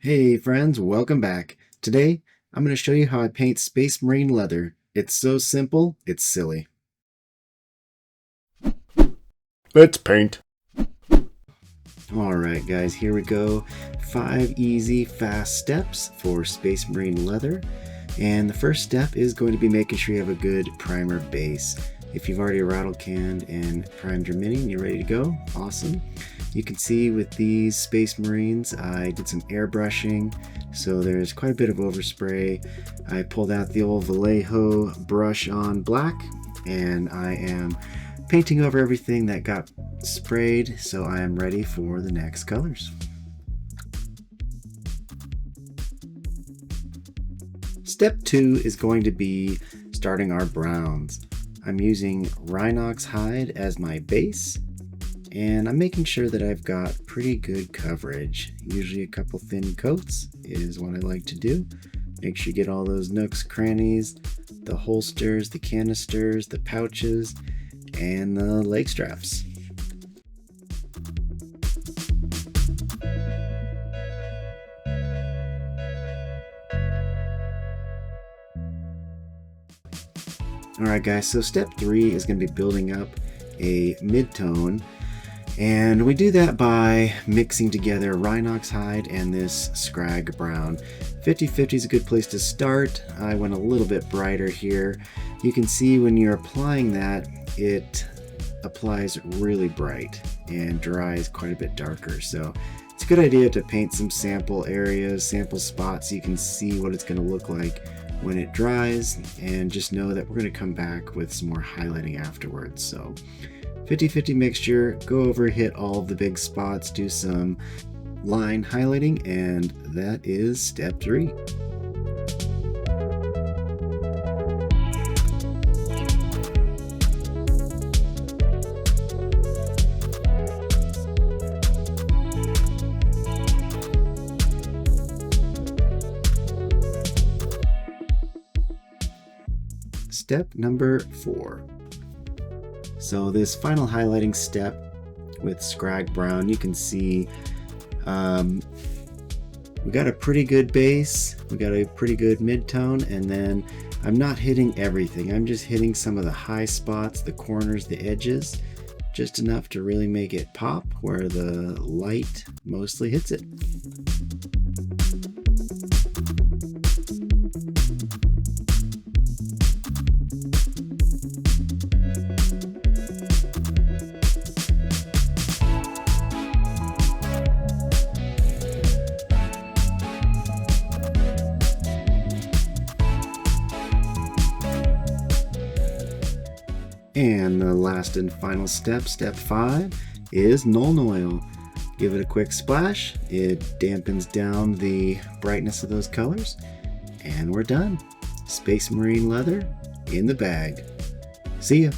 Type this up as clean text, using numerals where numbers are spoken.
Hey friends, welcome back. Today, I'm going to show you how I paint Space Marine leather. It's so simple, it's silly. Let's paint. Alright guys, here we go. 5 easy, fast steps for Space Marine leather. And the first step is going to be making sure you have a good primer base. If you've already rattle canned and primed your mini and you're ready to go, awesome. You can see with these Space Marines, I did some airbrushing, so there's quite a bit of overspray. I pulled out the old Vallejo brush on black, and I am painting over everything that got sprayed, so I am ready for the next colors. Step 2 is going to be starting our browns. I'm using Rhinox Hide as my base, and I'm making sure that I've got pretty good coverage. Usually a couple thin coats is what I like to do. Make sure you get all those nooks, crannies, the holsters, the canisters, the pouches, and the leg straps. Alright guys, so step 3 is going to be building up a mid-tone, and we do that by mixing together Rhinox Hide and this Skrag Brown. 50-50 is a good place to start. I went a little bit brighter here. You can see when you're applying that, it applies really bright and dries quite a bit darker. So it's a good idea to paint some sample areas, sample spots, so you can see what it's going to look like when it dries, and just know that we're going to come back with some more highlighting afterwards. So 50-50 mixture, go over, hit all of the big spots, do some line highlighting, and that is step 3. Step number 4. So this final highlighting step with Skrag Brown, you can see we got a pretty good base, we got a pretty good mid-tone, and then I'm not hitting everything. I'm just hitting some of the high spots, the corners, the edges, just enough to really make it pop where the light mostly hits it. And the last and final step, step 5, is Nuln Oil. Give it a quick splash, it dampens down the brightness of those colors, and we're done. Space Marine leather in the bag. See ya!